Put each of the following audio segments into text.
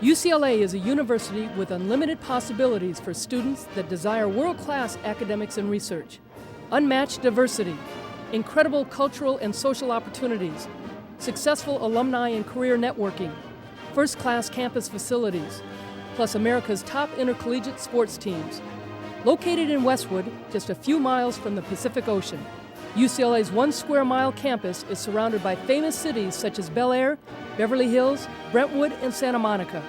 UCLA is a university with unlimited possibilities for students that desire world-class academics and research, unmatched diversity, incredible cultural and social opportunities, successful alumni and career networking, first-class campus facilities, plus America's top intercollegiate sports teams. Located in Westwood, just a few miles from the Pacific Ocean, UCLA's 1 square mile campus is surrounded by famous cities such as Bel Air, Beverly Hills, Brentwood, and Santa Monica.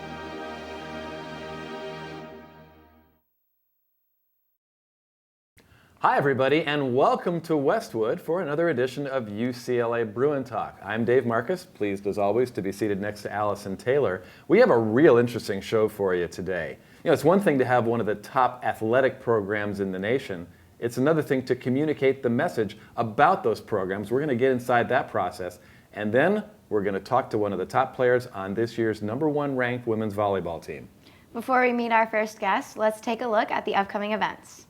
Hi everybody, and welcome to Westwood for another edition of UCLA Bruin Talk. I'm Dave Marcus, pleased as always to be seated next to Allison Taylor. We have a real interesting show for you today. You know, it's one thing to have one of the top athletic programs in the nation. It's another thing to communicate the message about those programs. We're going to get inside that process, and then we're going to talk to one of the top players on this year's #1 ranked women's volleyball team. Before we meet our first guest, let's take a look at the upcoming events.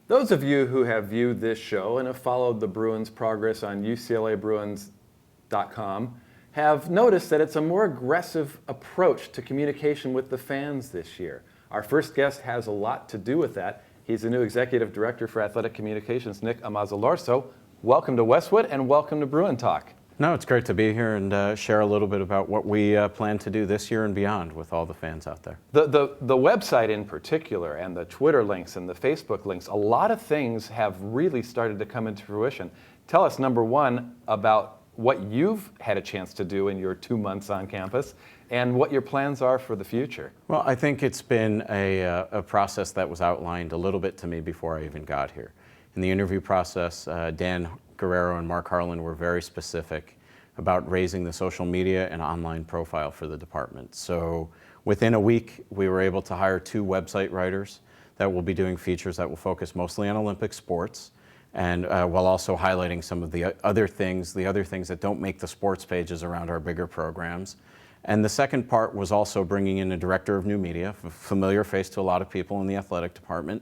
Those of you who have viewed this show and have followed the Bruins' progress on UCLABruins.com have noticed that it's a more aggressive approach to communication with the fans this year. Our first guest has a lot to do with that. He's the new Executive Director for Athletic Communications, Nick Ammazzalorso. Welcome to Westwood and welcome to Bruin Talk. No, it's great to be here and share a little bit about what we plan to do this year and beyond with all the fans out there. The website in particular, and the Twitter links and the Facebook links, a lot of things have really started to come into fruition. Tell us, #1, about what you've had a chance to do in your 2 months on campus and what your plans are for the future. Well, I think it's been a process that was outlined a little bit to me before I even got here. In the interview process, Dan Guerrero and Mark Harlan were very specific about raising the social media and online profile for the department. So within a week, we were able to hire 2 website writers that will be doing features that will focus mostly on Olympic sports, and while also highlighting some of the other things that don't make the sports pages around our bigger programs. And the second part was also bringing in a director of new media, a familiar face to a lot of people in the athletic department,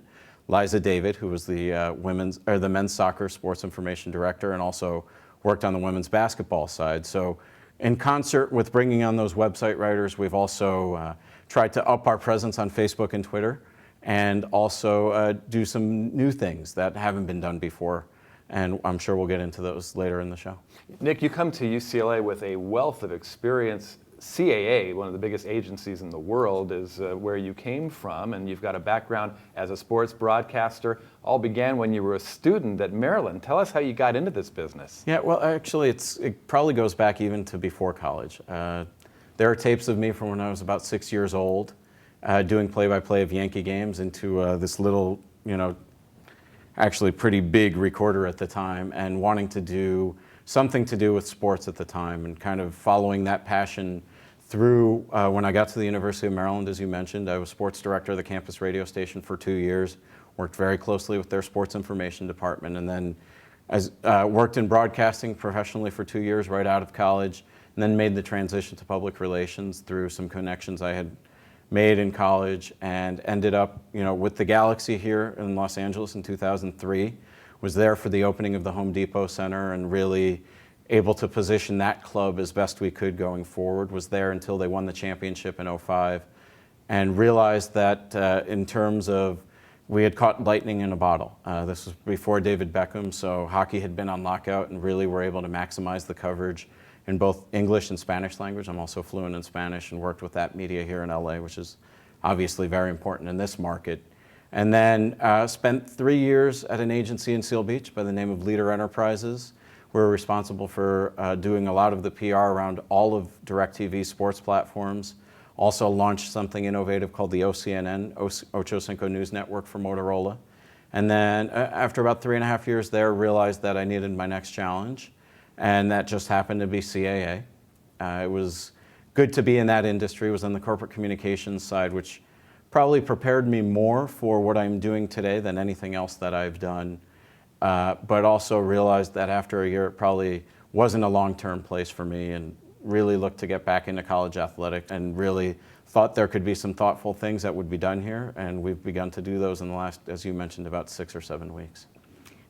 Liza David, who was the men's soccer sports information director and also worked on the women's basketball side. So in concert with bringing on those website writers, we've also tried to up our presence on Facebook and Twitter and also do some new things that haven't been done before. And I'm sure we'll get into those later in the show. Nick, you come to UCLA with a wealth of experience. CAA, one of the biggest agencies in the world, is where you came from, and you've got a background as a sports broadcaster. All began when you were a student at Maryland. Tell us how you got into this business. Yeah, well, actually, it probably goes back even to before college. There are tapes of me from when I was about 6 years old, doing play-by-play of Yankee games into this little, actually pretty big recorder at the time, and wanting to do something to do with sports at the time, and kind of following that passion through when I got to the University of Maryland. As you mentioned, I was sports director of the campus radio station for 2 years, worked very closely with their sports information department, and then worked in broadcasting professionally for 2 years right out of college, and then made the transition to public relations through some connections I had made in college, and ended up with the Galaxy here in Los Angeles in 2003. Was there for the opening of the Home Depot Center and really able to position that club as best we could going forward. Was there until they won the championship in '05, and realized that in terms of, we had caught lightning in a bottle. This was before David Beckham, so hockey had been on lockout, and really were able to maximize the coverage in both English and Spanish language. I'm also fluent in Spanish and worked with that media here in LA, which is obviously very important in this market. And then spent 3 years at an agency in Seal Beach by the name of Leader Enterprises. We're responsible for doing a lot of the PR around all of DirecTV sports platforms. Also launched something innovative called the OCNN, Ocho Cinco News Network for Motorola. And then after about 3.5 years there, realized that I needed my next challenge. And that just happened to be CAA. It was good to be in that industry. It was on the corporate communications side, which probably prepared me more for what I'm doing today than anything else that I've done. But also realized that after a year, it probably wasn't a long-term place for me, and really looked to get back into college athletics, and really thought there could be some thoughtful things that would be done here. And we've begun to do those in the last, as you mentioned, about 6 or 7 weeks.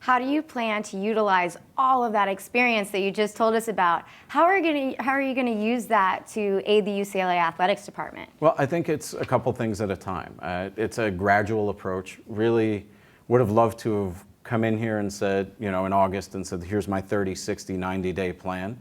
How do you plan to utilize all of that experience that you just told us about? How are you going to use that to aid the UCLA athletics department? Well, I think it's a couple things at a time. It's a gradual approach. Really would have loved to have come in here and said, in August, and said, here's my 30, 60, 90-day plan.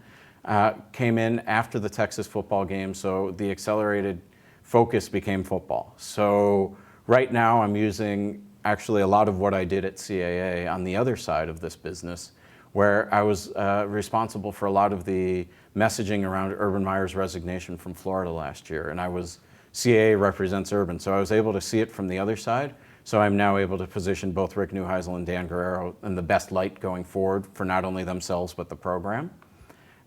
Came in after the Texas football game, so the accelerated focus became football. So right now I'm using actually a lot of what I did at CAA on the other side of this business, where I was responsible for a lot of the messaging around Urban Meyer's resignation from Florida last year. And CAA represents Urban, so I was able to see it from the other side. So I'm now able to position both Rick Neuheisel and Dan Guerrero in the best light going forward for not only themselves, but the program.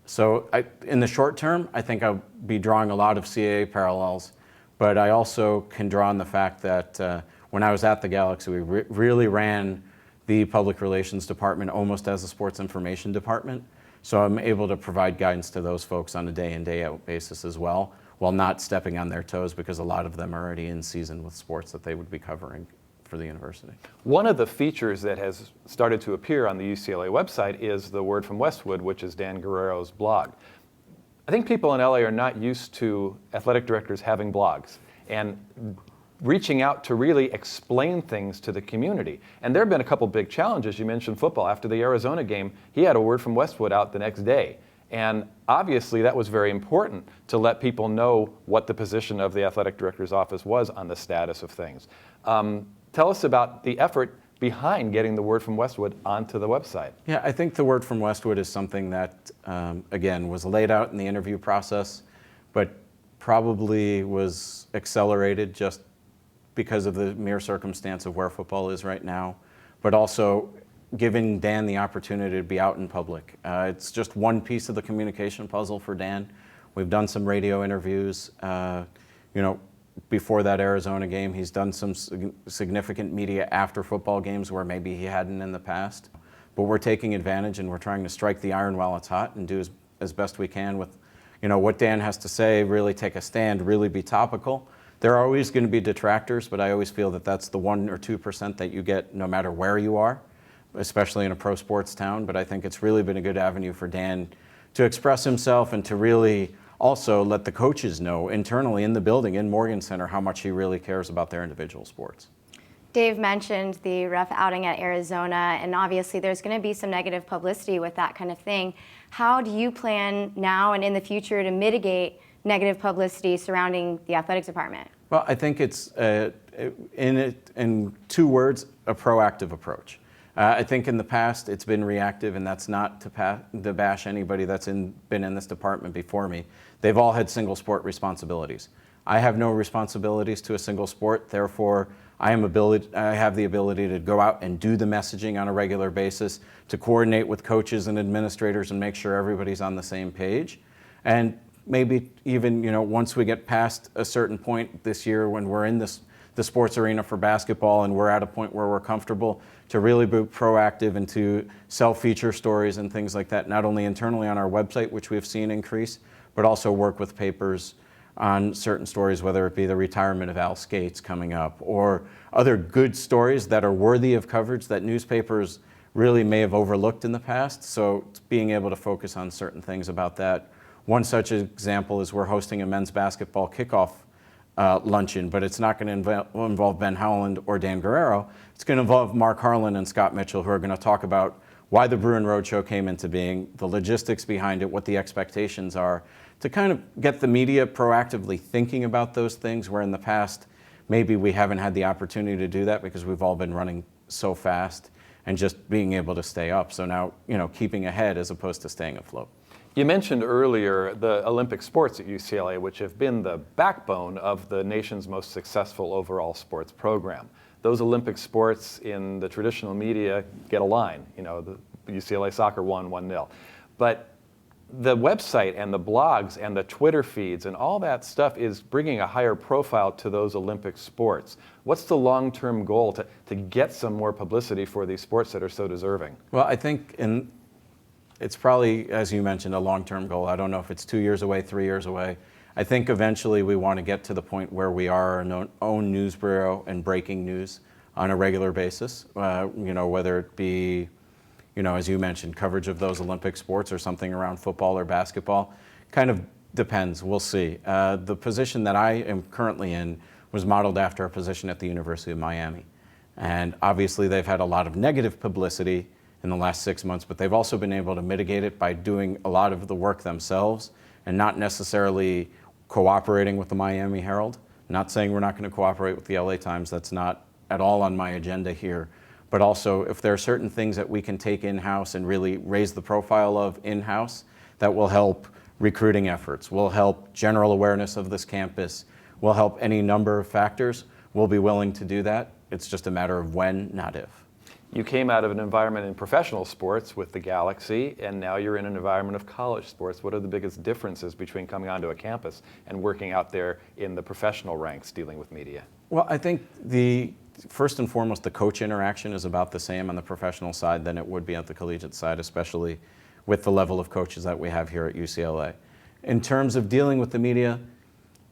So in the short term, I think I'll be drawing a lot of CAA parallels, but I also can draw on the fact that when I was at the Galaxy, we really ran the public relations department almost as a sports information department. So I'm able to provide guidance to those folks on a day in, day out basis as well, while not stepping on their toes, because a lot of them are already in season with sports that they would be covering for the university. One of the features that has started to appear on the UCLA website is the Word from Westwood, which is Dan Guerrero's blog. I think people in LA are not used to athletic directors having blogs and reaching out to really explain things to the community. And there have been a couple big challenges. You mentioned football. After the Arizona game, he had a Word from Westwood out the next day. And obviously that was very important to let people know what the position of the athletic director's office was on the status of things. Tell us about the effort behind getting the Word from Westwood onto the website. Yeah, I think the Word from Westwood is something that, again, was laid out in the interview process, but probably was accelerated just because of the mere circumstance of where football is right now, but also giving Dan the opportunity to be out in public. It's just one piece of the communication puzzle for Dan. We've done some radio interviews. Before that Arizona game, he's done some significant media after football games where maybe he hadn't in the past. But we're taking advantage, and we're trying to strike the iron while it's hot and do as best we can with what Dan has to say, really take a stand, really be topical. There are always going to be detractors, but I always feel that that's the 1 or 2% that you get no matter where you are, especially in a pro sports town. But I think it's really been a good avenue for Dan to express himself and to really also let the coaches know internally in the building in Morgan Center how much he really cares about their individual sports. Dave mentioned the rough outing at Arizona, and obviously there's going to be some negative publicity with that kind of thing. How do you plan now and in the future to mitigate negative publicity surrounding the athletics department? Well, I think it's, in 2 words, a proactive approach. I think in the past it's been reactive, and that's not to bash anybody that's been in this department before me. They've all had single sport responsibilities. I have no responsibilities to a single sport, therefore I have the ability to go out and do the messaging on a regular basis, to coordinate with coaches and administrators and make sure everybody's on the same page. And maybe even, once we get past a certain point this year when we're in the sports arena for basketball and we're at a point where we're comfortable, to really be proactive and to self-feature stories and things like that, not only internally on our website, which we've seen increase, but also work with papers on certain stories, whether it be the retirement of Al Skates coming up or other good stories that are worthy of coverage that newspapers really may have overlooked in the past. So being able to focus on certain things about that. One such example is we're hosting a men's basketball kickoff luncheon, but it's not going to involve Ben Howland or Dan Guerrero. It's going to involve Mark Harlan and Scott Mitchell, who are going to talk about why the Bruin Roadshow came into being, the logistics behind it, what the expectations are, to kind of get the media proactively thinking about those things, where in the past, maybe we haven't had the opportunity to do that because we've all been running so fast and just being able to stay up. So now, keeping ahead as opposed to staying afloat. You mentioned earlier the Olympic sports at UCLA, which have been the backbone of the nation's most successful overall sports program. Those Olympic sports in the traditional media get a line. The UCLA soccer won 1-0. But the website and the blogs and the Twitter feeds and all that stuff is bringing a higher profile to those Olympic sports. What's the long-term goal to get some more publicity for these sports that are so deserving? Well, I think it's probably, as you mentioned, a long-term goal. I don't know if it's 2 years away, 3 years away. I think eventually we want to get to the point where we are our own news bureau and breaking news on a regular basis, whether it be, as you mentioned, coverage of those Olympic sports or something around football or basketball. Kind of depends. We'll see. The position that I am currently in was modeled after a position at the University of Miami. And obviously they've had a lot of negative publicity in the last 6 months, but they've also been able to mitigate it by doing a lot of the work themselves and not necessarily cooperating with the Miami Herald. Not saying we're not going to cooperate with the LA Times. That's not at all on my agenda here. But also, if there are certain things that we can take in-house and really raise the profile of in-house, that will help recruiting efforts, will help general awareness of this campus, will help any number of factors, we'll be willing to do that. It's just a matter of when, not if. You came out of an environment in professional sports with the Galaxy, and now you're in an environment of college sports. What are the biggest differences between coming onto a campus and working out there in the professional ranks dealing with media? Well, I think first and foremost, the coach interaction is about the same on the professional side than it would be at the collegiate side, especially with the level of coaches that we have here at UCLA. In terms of dealing with the media,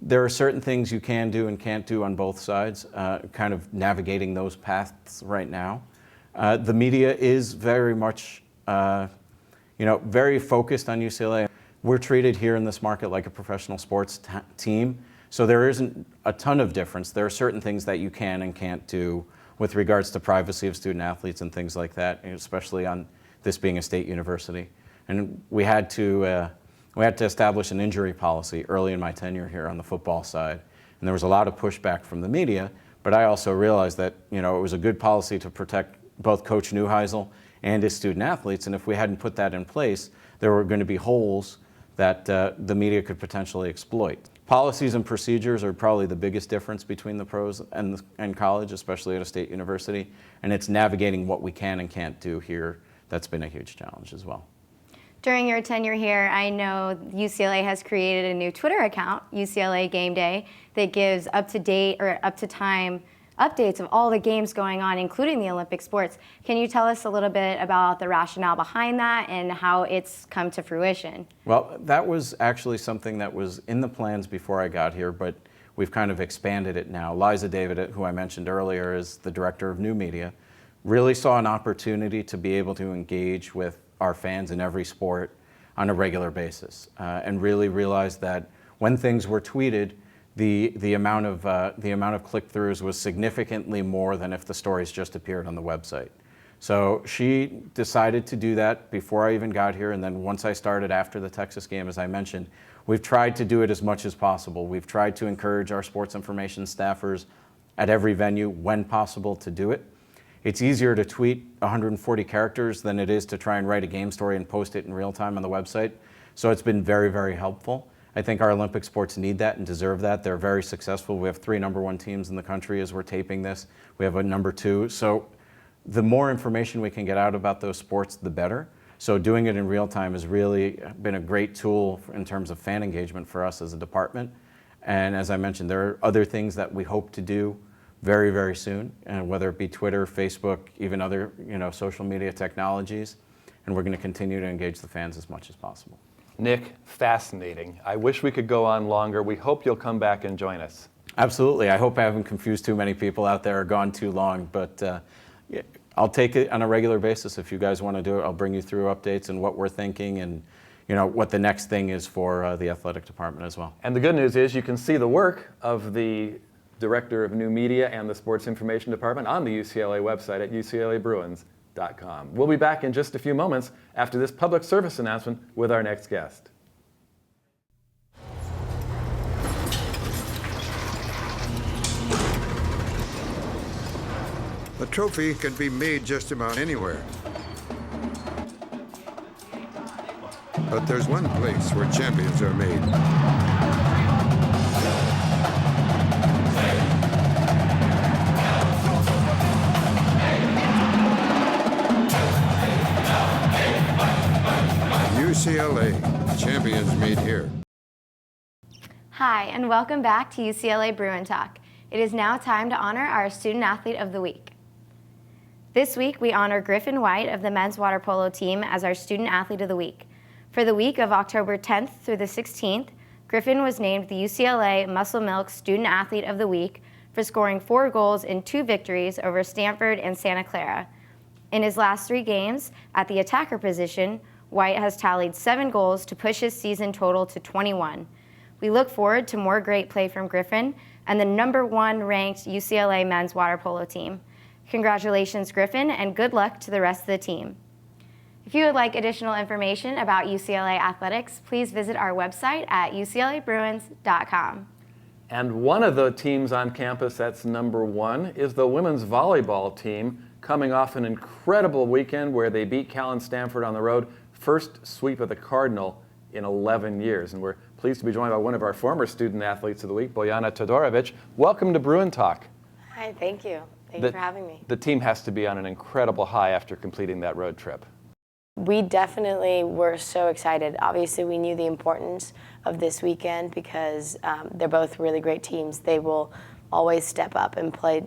there are certain things you can do and can't do on both sides, kind of navigating those paths right now. The media is very much, very focused on UCLA. We're treated here in this market like a professional sports team, so there isn't a ton of difference. There are certain things that you can and can't do with regards to privacy of student athletes and things like that, especially on this being a state university. And we had to establish an injury policy early in my tenure here on the football side, and there was a lot of pushback from the media. But I also realized that it was a good policy to protect both Coach Neuheisel and his student athletes, and if we hadn't put that in place, there were going to be holes that the media could potentially exploit. Policies and procedures are probably the biggest difference between the pros and college, especially at a state university, and it's navigating what we can and can't do here. That's been a huge challenge as well. During your tenure here, I know UCLA has created a new Twitter account, UCLA Game Day, that gives up-to-date or up-to-time updates of all the games going on, including the Olympic sports. Can you tell us a little bit about the rationale behind that and how it's come to fruition? Well, that was actually something that was in the plans before I got here, but we've kind of expanded it now. Liza David, who I mentioned earlier, is the director of new media, really saw an opportunity to be able to engage with our fans in every sport on a regular basis, and really realized that when things were tweeted, the amount of click-throughs was significantly more than if the stories just appeared on the website. So she decided to do that before I even got here, and then once I started after the Texas game, as I mentioned, we've tried to do it as much as possible. We've tried to encourage our sports information staffers at every venue when possible to do it. It's easier to tweet 140 characters than it is to try and write a game story and post it in real time on the website. So it's been very, very helpful. I think our Olympic sports need that and deserve that. They're very successful. We have 3 #1 teams in the country as we're taping this. We have a #2. So the more information we can get out about those sports, the better. So doing it in real time has really been a great tool in terms of fan engagement for us as a department. And as I mentioned, there are other things that we hope to do very, very soon, and whether it be Twitter, Facebook, even other social media technologies. And we're going to continue to engage the fans as much as possible. Nick, fascinating. I wish we could go on longer. We hope you'll come back and join us. Absolutely. I hope I haven't confused too many people out there or gone too long, but I'll take it on a regular basis. If you guys want to do it, I'll bring you through updates and what we're thinking and what the next thing is for the athletic department as well. And the good news is you can see the work of the Director of New Media and the Sports Information Department on the UCLA website at uclabruins.com. We'll be back in just a few moments after this public service announcement with our next guest. A trophy can be made just about anywhere. But there's one place where champions are made. UCLA, champions meet here. Hi, and welcome back to UCLA Bruin Talk. It is now time to honor our Student Athlete of the Week. This week, we honor Griffin White of the men's water polo team as our Student Athlete of the Week. For the week of October 10th through the 16th, Griffin was named the UCLA Muscle Milk Student Athlete of the Week for scoring 4 goals in 2 victories over Stanford and Santa Clara. In his last 3 games, at the attacker position, White has tallied 7 goals to push his season total to 21. We look forward to more great play from Griffin and the #1 ranked UCLA men's water polo team. Congratulations, Griffin, and good luck to the rest of the team. If you would like additional information about UCLA athletics, please visit our website at uclabruins.com. And one of the teams on campus that's #1 is the women's volleyball team, coming off an incredible weekend where they beat Cal and Stanford on the road, first sweep of the Cardinal in 11 years. And we're pleased to be joined by one of our former Student Athletes of the Week, Bojana Todorovic. Welcome to Bruin Talk. Hi, thank you. Thank you for having me. The team has to be on an incredible high after completing that road trip. We definitely were so excited. Obviously, we knew the importance of this weekend because they're both really great teams. They will always step up and play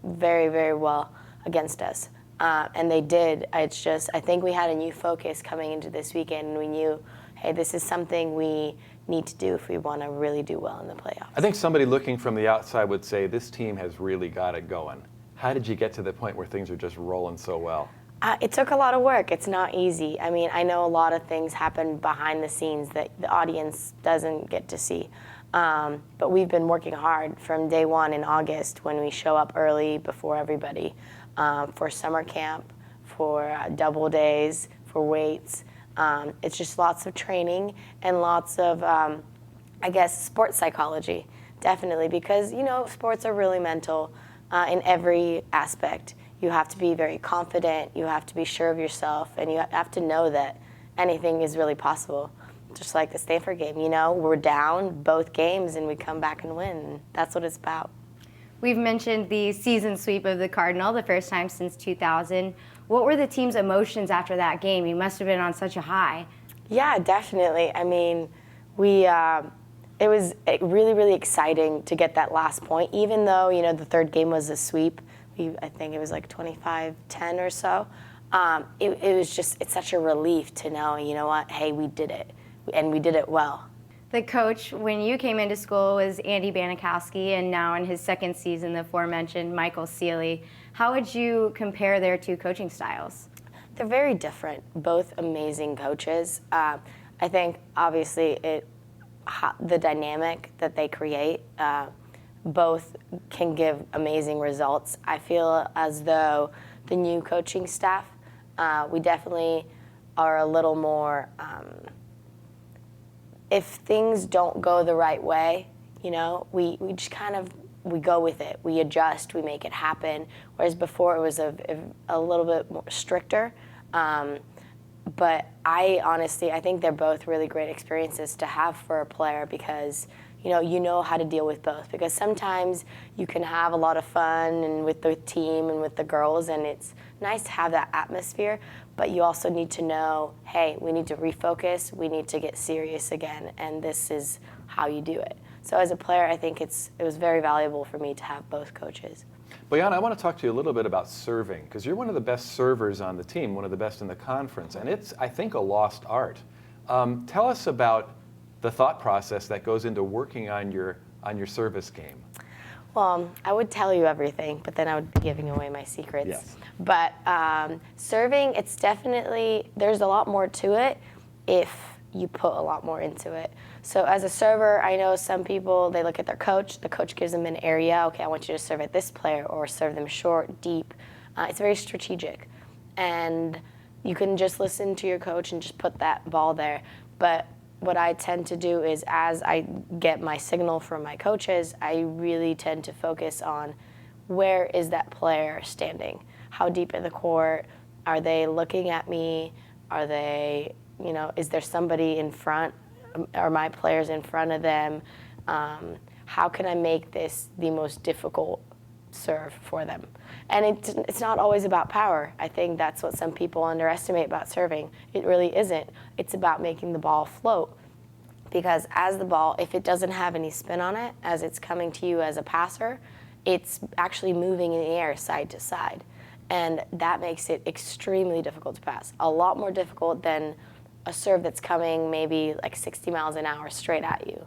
very, very well against us. And they did. It's just, I think we had a new focus coming into this weekend, and we knew, hey, this is something we need to do if we want to really do well in the playoffs. I think somebody looking from the outside would say this team has really got it going. How did you get to the point where things are just rolling so well? It took a lot of work. It's not easy. I mean, I know a lot of things happen behind the scenes that the audience doesn't get to see. But we've been working hard from day one in August when we show up early before everybody for summer camp, for double days, for weights. It's just lots of training and lots of, I guess, sports psychology, definitely, because, sports are really mental in every aspect. You have to be very confident, you have to be sure of yourself, and you have to know that anything is really possible. Just like the Stanford game, we're down both games and we come back and win. And that's what it's about. We've mentioned the season sweep of the Cardinal, the first time since 2000. What were the team's emotions after that game? You must have been on such a high. Yeah, definitely. I mean, it was really, really exciting to get that last point, even though, the third game was a sweep. I think it was like 25-10 or so. It was just, it's such a relief to know, what, hey, we did it, and we did it well. The coach, when you came into school, was Andy Banikowski, and now in his second season, the aforementioned Michael Sealy. How would you compare their 2 coaching styles? They're very different, both amazing coaches. I think, obviously, the dynamic that they create, both can give amazing results. I feel as though the new coaching staff, we definitely are a little more, if things don't go the right way, we just kind of, we go with it. We adjust, we make it happen. Whereas before it was a little bit more stricter. But I think they're both really great experiences to have for a player because you know how to deal with both, because sometimes you can have a lot of fun and with the team and with the girls, and it's nice to have that atmosphere, but you also need to know, hey, we need to refocus, we need to get serious again, and this is how you do it. So as a player, I think it was very valuable for me to have both coaches. Bojana, I want to talk to you a little bit about serving, because you're one of the best servers on the team, one of the best in the conference, and it's, I think, a lost art. Tell us about the thought process that goes into working on your service game. Well, I would tell you everything, but then I would be giving away my secrets. Yes. But serving, it's definitely, there's a lot more to it if you put a lot more into it. So as a server, I know some people, they look at their coach. The coach gives them an area. Okay, I want you to serve at this player or serve them short, deep. It's very strategic. And you can just listen to your coach and just put that ball there. But what I tend to do is as I get my signal from my coaches, I really tend to focus on where is that player standing? How deep in the court? Are they looking at me? Are they, is there somebody in front? Are my players in front of them? How can I make this the most difficult serve for them? And it's not always about power. I think that's what some people underestimate about serving. It really isn't. It's about making the ball float. Because as the ball, if it doesn't have any spin on it, as it's coming to you as a passer, it's actually moving in the air side to side. And that makes it extremely difficult to pass. A lot more difficult than a serve that's coming maybe like 60 miles an hour straight at you.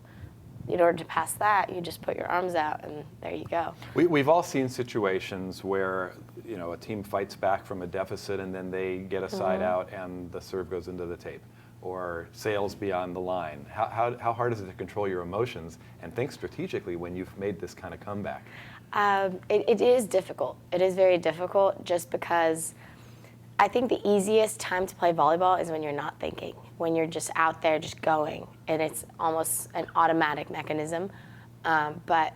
In order to pass that, you just put your arms out and there you go. We've all seen situations where a team fights back from a deficit and then they get a side out and the serve goes into the tape or sails beyond the line. How hard is it to control your emotions and think strategically when you've made this kind of comeback? It is difficult. It is very difficult just because I think the easiest time to play volleyball is when you're not thinking, when you're just out there just going, and it's almost an automatic mechanism. But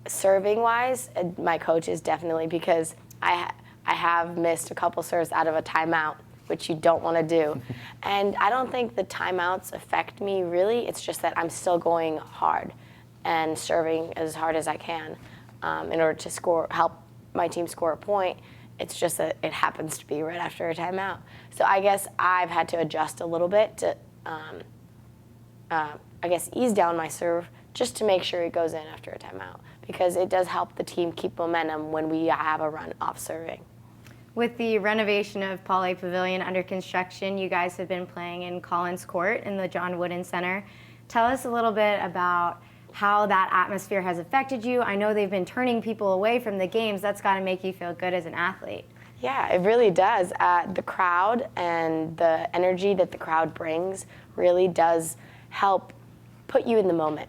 serving-wise, my coach is definitely, because I have missed a couple serves out of a timeout, which you don't want to do. And I don't think the timeouts affect me really. It's just that I'm still going hard and serving as hard as I can in order to help my team score a point. It's just that it happens to be right after a timeout. So I guess I've had to adjust a little bit to, ease down my serve just to make sure it goes in after a timeout, because it does help the team keep momentum when we have a run off serving. With the renovation of Pauley Pavilion under construction, you guys have been playing in Collins Court in the John Wooden Center. Tell us a little bit about how that atmosphere has affected you. I know they've been turning people away from the games. That's got to make you feel good as an athlete. Yeah, it really does. The crowd and the energy that the crowd brings really does help put you in the moment.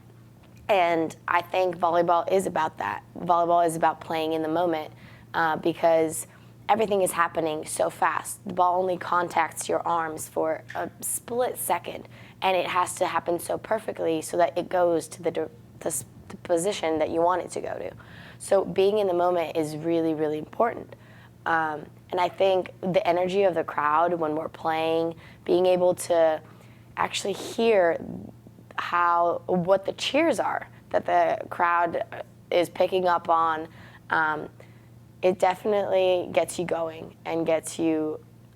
And I think volleyball is about that. Volleyball is about playing in the moment because everything is happening so fast. The ball only contacts your arms for a split second, and it has to happen so perfectly so that it goes to the position that you want it to go to. So being in the moment is really, really important. And I think the energy of the crowd when we're playing, being able to actually hear what the cheers are that the crowd is picking up on, it definitely gets you going and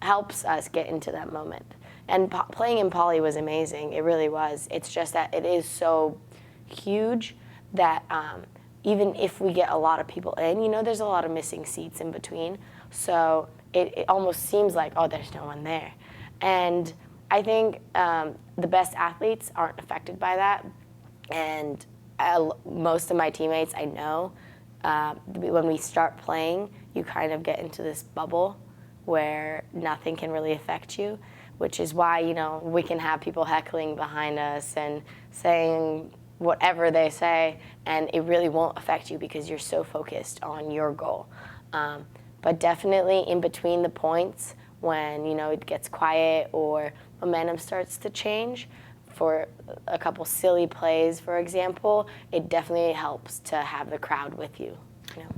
helps us get into that moment. And playing in Pauley was amazing. It really was. It's just that it is so huge that even if we get a lot of people in, there's a lot of missing seats in between. So it almost seems like, oh, there's no one there. And I think the best athletes aren't affected by that. And most of my teammates, I know, when we start playing, you kind of get into this bubble where nothing can really affect you, which is why, we can have people heckling behind us and saying whatever they say, and it really won't affect you because you're so focused on your goal. But definitely in between the points, when, it gets quiet or momentum starts to change, for a couple silly plays, for example, it definitely helps to have the crowd with you.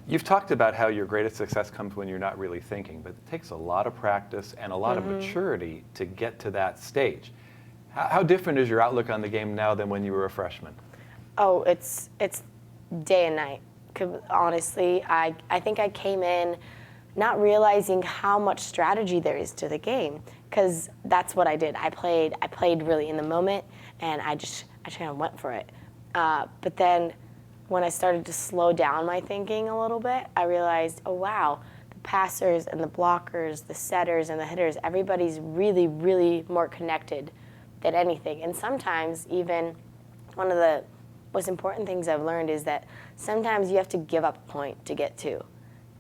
You've talked about how your greatest success comes when you're not really thinking, but it takes a lot of practice and a lot of maturity to get to that stage. How different is your outlook on the game now than when you were a freshman? Oh, it's day and night. Honestly, I think I came in not realizing how much strategy there is to the game, because that's what I did. I played really in the moment, and I kind of went for it. But then when I started to slow down my thinking a little bit, I realized, oh wow, the passers and the blockers, the setters and the hitters, everybody's really, really more connected than anything. And sometimes even one of the most important things I've learned is that sometimes you have to give up a point to get two.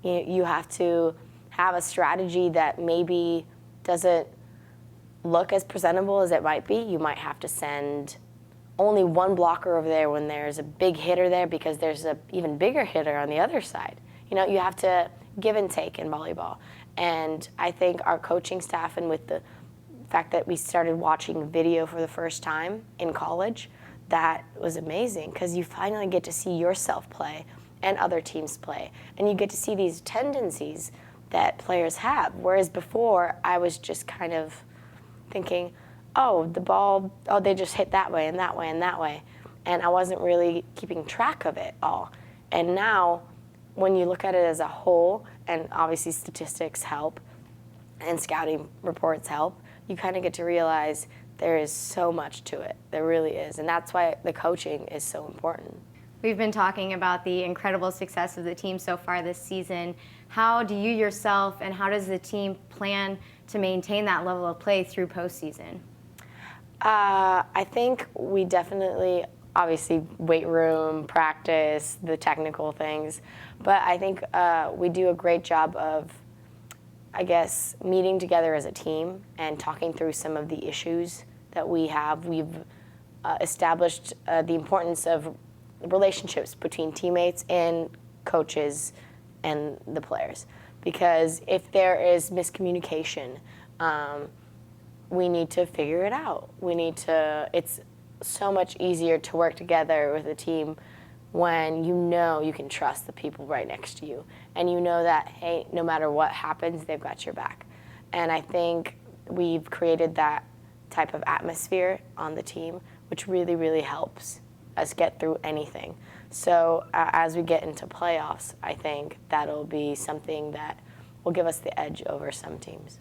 You have to have a strategy that maybe doesn't look as presentable as it might be. You might have to send only one blocker over there when there's a big hitter there because there's an even bigger hitter on the other side. You have to give and take in volleyball. And I think our coaching staff, and with the fact that we started watching video for the first time in college, that was amazing because you finally get to see yourself play and other teams play. And you get to see these tendencies that players have. Whereas before, I was just kind of thinking, oh, the ball, they just hit that way and that way and that way. And I wasn't really keeping track of it all. And now, when you look at it as a whole, and obviously statistics help and scouting reports help, you kind of get to realize there is so much to it. There really is. And that's why the coaching is so important. We've been talking about the incredible success of the team so far this season. How do you yourself and how does the team plan to maintain that level of play through postseason? I think we definitely, obviously, weight room, practice, the technical things. But I think we do a great job of, I guess, meeting together as a team and talking through some of the issues that we have. We've established the importance of relationships between teammates and coaches and the players. Because if there is miscommunication, we need to figure it out. It's so much easier to work together with a team when you know you can trust the people right next to you. And you know that, hey, no matter what happens, they've got your back. And I think we've created that type of atmosphere on the team, which really, really helps us get through anything. So as we get into playoffs, I think that'll be something that will give us the edge over some teams.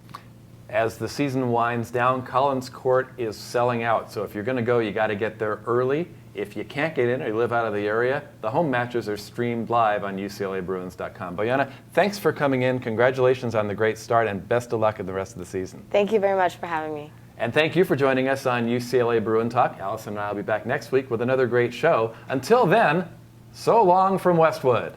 As the season winds down, Collins Court is selling out. So if you're going to go, you got to get there early. If you can't get in or you live out of the area, the home matches are streamed live on UCLABruins.com. Bojana, thanks for coming in. Congratulations on the great start and best of luck in the rest of the season. Thank you very much for having me. And thank you for joining us on UCLA Bruin Talk. Allison and I will be back next week with another great show. Until then, so long from Westwood.